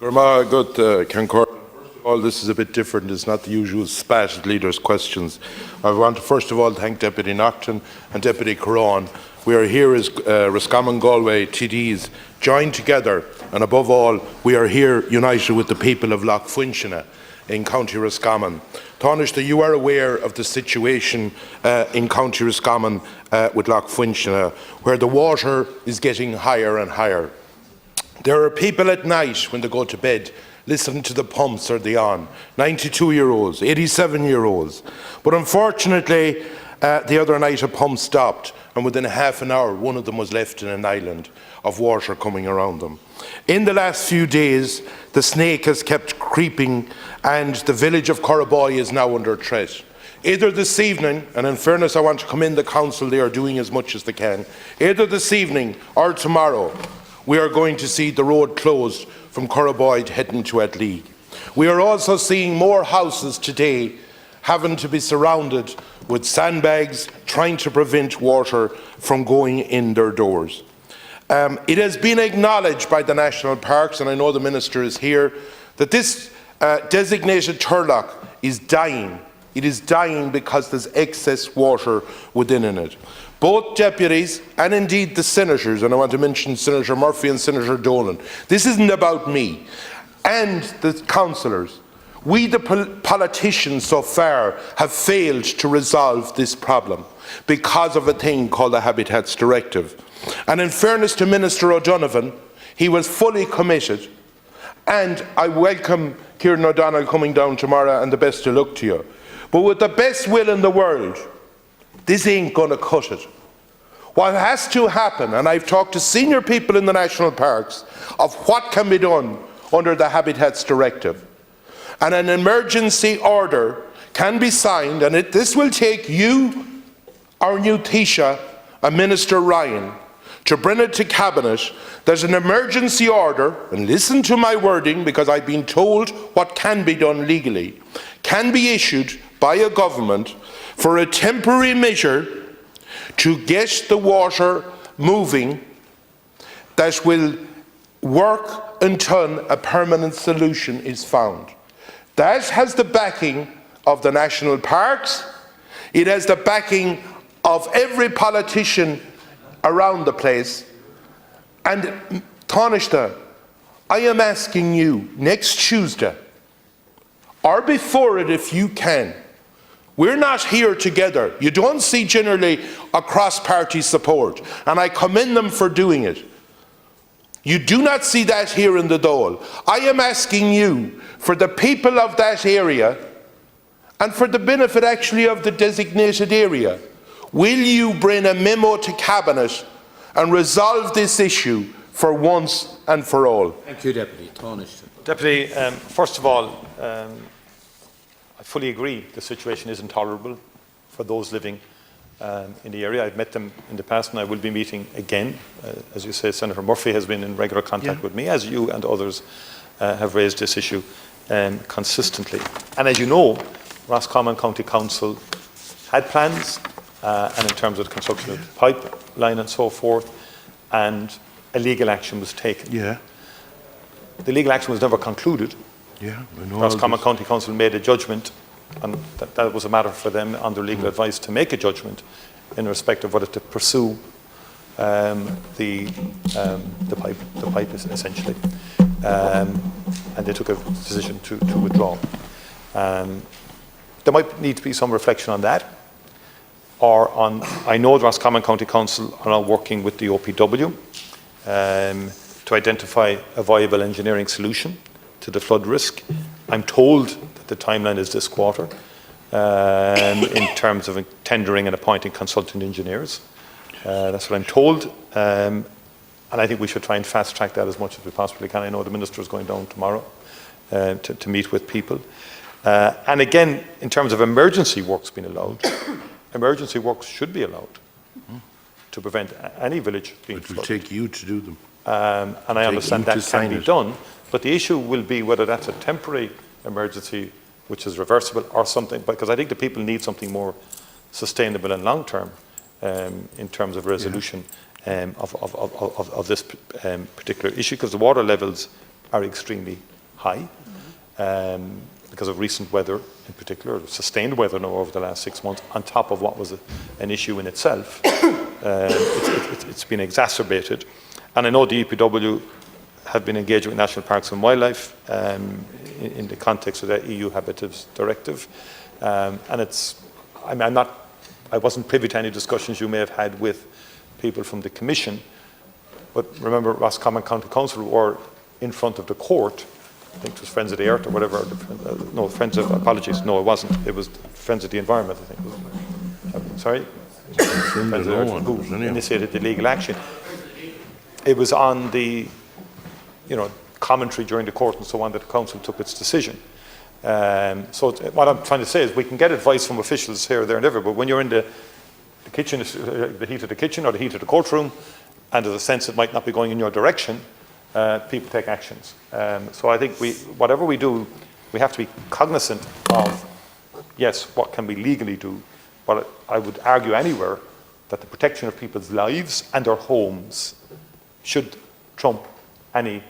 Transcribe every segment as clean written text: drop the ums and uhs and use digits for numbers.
Good, Concord. First of all, this is a bit different. It's not the usual spat at leaders' questions. I want to first of all thank Deputy Naughton and Deputy Corran. We are here as Roscommon Galway TDs joined together, and above all, we are here united with the people of Lough Fuinchina in County Roscommon. Taoiseach, you are aware of the situation in County Roscommon with Lough Fuinchina, where the water is getting higher and higher. There are people at night when they go to bed listening to the pumps or the on, 92-year-olds, 87-year-olds. But unfortunately, the other night a pump stopped, and within half an hour one of them was left in an island of water coming around them. In the last few days, the snake has kept creeping, and the village of Corraboy is now under threat. Either this evening, and in fairness I want to commend the council, they are doing as much as they can, either this evening or tomorrow, we are going to see the road closed from Corraboy heading to Atleague. We are also seeing more houses today having to be surrounded with sandbags, trying to prevent water from going in their doors. It has been acknowledged by the national parks, and I know the minister is here, that this designated turlough is dying. It is dying because there's excess water within it. Both deputies and indeed the senators, and I want to mention Senator Murphy and Senator Dolan, this isn't about me, and the councillors. We, the politicians so far, have failed to resolve this problem because of a thing called the Habitats Directive. And in fairness to Minister O'Donovan, he was fully committed, and I welcome Kieran O'Donnell coming down tomorrow, and the best of luck to you. But with the best will in the world, this ain't going to cut it. What has to happen, and I've talked to senior people in the national parks, of what can be done under the Habitats Directive. And an emergency order can be signed, and this will take you, our new Taoiseach, and Minister Ryan, to bring it to Cabinet. There's an emergency order, and listen to my wording because I've been told what can be done legally, can be issued by a government for a temporary measure to get the water moving that will work until a permanent solution is found. That has the backing of the national parks. It has the backing of every politician around the place. And Taoiseach, I am asking you next Tuesday, or before it if you can, we're not here together. You don't see generally a cross-party support, and I commend them for doing it. You do not see that here in the Dáil. I am asking you, for the people of that area, and for the benefit actually of the designated area, will you bring a memo to Cabinet and resolve this issue for once and for all? Thank you, Deputy. Taoiseach. Deputy, first of all, I fully agree the situation is intolerable for those living in the area. I've met them in the past, and I will be meeting again. As you say, Senator Murphy has been in regular contact with me, as you and others have raised this issue consistently. And as you know, Roscommon County Council had plans, and in terms of the construction of the pipeline and so forth, and a legal action was taken. Yeah. The legal action was never concluded. Yeah, Roscommon County Council made a judgment, and that was a matter for them under legal advice to make a judgment in respect of whether to pursue the pipe essentially, and they took a decision to withdraw. There might need to be some reflection on that, or on. I know the Roscommon County Council are now working with the OPW to identify a viable engineering solution to the flood risk. I'm told that the timeline is this quarter in terms of tendering and appointing consultant engineers. That's what I'm told, and I think we should try and fast track that as much as we possibly can. I know the Minister is going down tomorrow to meet with people. And again, in terms of emergency works being allowed, emergency works should be allowed to prevent any village being flooded. It will take you to do them. And I understand that can be done. But the issue will be whether that's a temporary emergency which is reversible or something, because I think the people need something more sustainable and long-term in terms of resolution of this particular issue, because the water levels are extremely high because of recent weather in particular, sustained weather now over the last 6 months, on top of what was an issue in itself. It's been exacerbated. And I know the EPW have been engaged with National Parks and Wildlife in the context of the EU Habitats Directive. And I wasn't privy to any discussions you may have had with people from the Commission, but remember Roscommon County Council were in front of the court. I think it was Friends of the Earth or whatever. No, Friends of, apologies, no it wasn't. It was Friends of the Environment, I think. Sorry? Friends of the Earth, who initiated the legal action. It was on the, commentary during the court and so on that the council took its decision. So what I'm trying to say is we can get advice from officials here, there and everywhere, but when you're in the kitchen, the heat of the kitchen or the heat of the courtroom, and there's a sense it might not be going in your direction, people take actions. So I think whatever we do, we have to be cognizant of, yes, what can we legally do, but I would argue anywhere that the protection of people's lives and their homes should trump any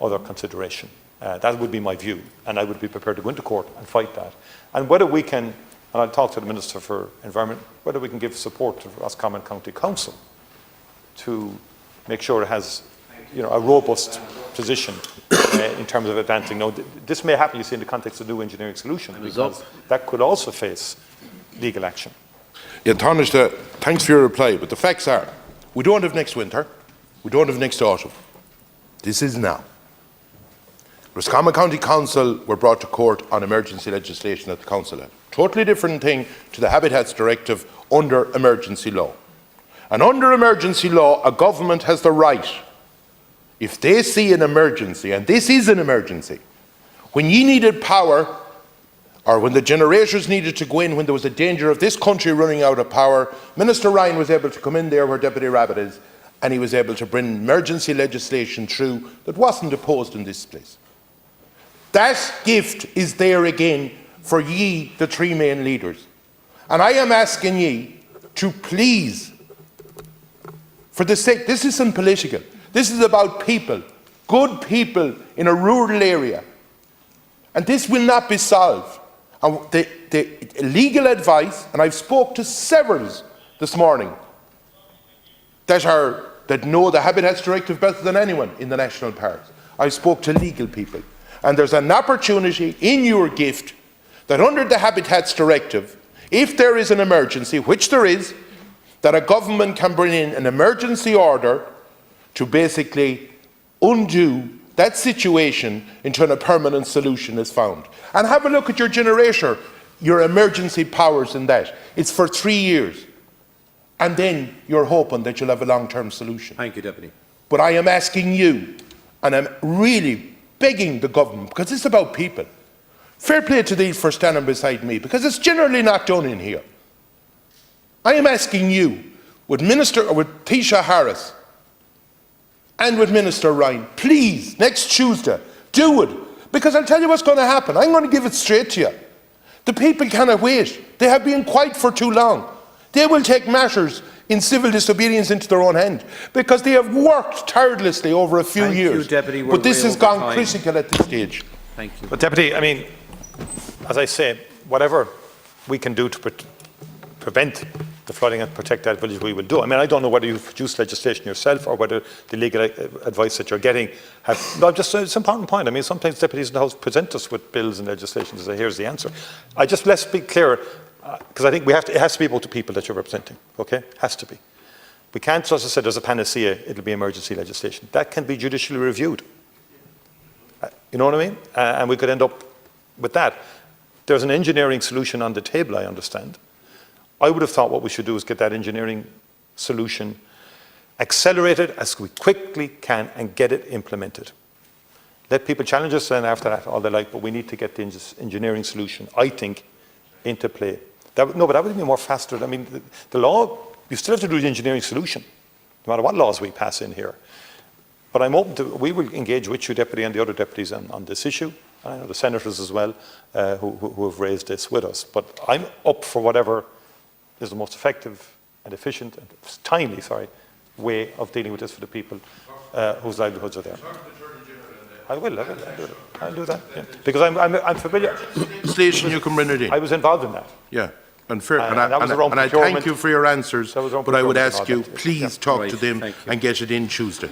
other consideration. That would be my view, and I would be prepared to go into court and fight that. And whether we can, and I'll talk to the Minister for Environment, whether we can give support to Roscommon County Council to make sure it has a robust position in terms of advancing. Now, this may happen, you see, in the context of new engineering solution, because that could also face legal action. Yeah, Tánaiste, thanks for your reply, but the facts are, we don't have next winter, we don't have next autumn. This is now. Roscommon County Council were brought to court on emergency legislation at the council level. Totally different thing to the Habitats Directive under emergency law. And under emergency law, a government has the right, if they see an emergency, and this is an emergency, when you needed power, or when the generators needed to go in, when there was a danger of this country running out of power, Minister Ryan was able to come in there where Deputy Rabbit is, and he was able to bring emergency legislation through that wasn't opposed in this place. That gift is there again for ye, the three main leaders. And I am asking ye to please, for the sake, this isn't political, this is about people, good people in a rural area. And this will not be solved. And the legal advice, and I've spoke to several this morning that know the Habitats Directive better than anyone in the national parks. I spoke to legal people. And there's an opportunity in your gift that under the Habitats Directive, if there is an emergency, which there is, that a government can bring in an emergency order to basically undo that situation until a permanent solution is found. And have a look at your generator, your emergency powers in that. It's for 3 years. And then you're hoping that you'll have a long-term solution. Thank you, Deputy. But I am asking you, and I'm really begging the government, because it's about people. Fair play to these for standing beside me, because it's generally not done in here. I am asking you, with Taoiseach Harris and with Minister Ryan, please, next Tuesday, do it. Because I'll tell you what's going to happen. I'm going to give it straight to you. The people cannot wait. They have been quiet for too long. They will take measures in civil disobedience into their own hand, because they have worked tirelessly over a few years. Deputy. But this has gone critical at this stage. Thank you. But Deputy, I mean, as I say, whatever we can do to prevent the flooding and protect that village, we will do. I mean, I don't know whether you've produced legislation yourself or whether the legal advice that you're getting have... No, just it's an important point. I mean, sometimes deputies in the House present us with bills and legislation to say, here's the answer. Let's be clear, because I think it has to be about the people that you're representing, okay? Has to be. We can't just say there's a panacea, it'll be emergency legislation. That can be judicially reviewed. You know what I mean? And we could end up with that. There's an engineering solution on the table, I understand. I would have thought what we should do is get that engineering solution accelerated as we quickly can and get it implemented. Let people challenge us, and after that, all they like, but we need to get the engineering solution, I think, into play. But that would be more faster. I mean, the law, you still have to do the engineering solution, no matter what laws we pass in here. But I'm open to, we will engage with you, Deputy, and the other deputies on this issue. I know the senators as well, who have raised this with us. But I'm up for whatever is the most effective and efficient and timely, way of dealing with this for the people whose livelihoods are there. I will do it. I'll do that, yeah. Because I'm familiar. Station, you can bring it in. I was involved in that. Yeah. And fair, And and that was around I thank procurement. you for your answers, That was around but I would procurement and ask all you, that, yeah. please Yeah. talk Right, to them thank you. and get it in Tuesday.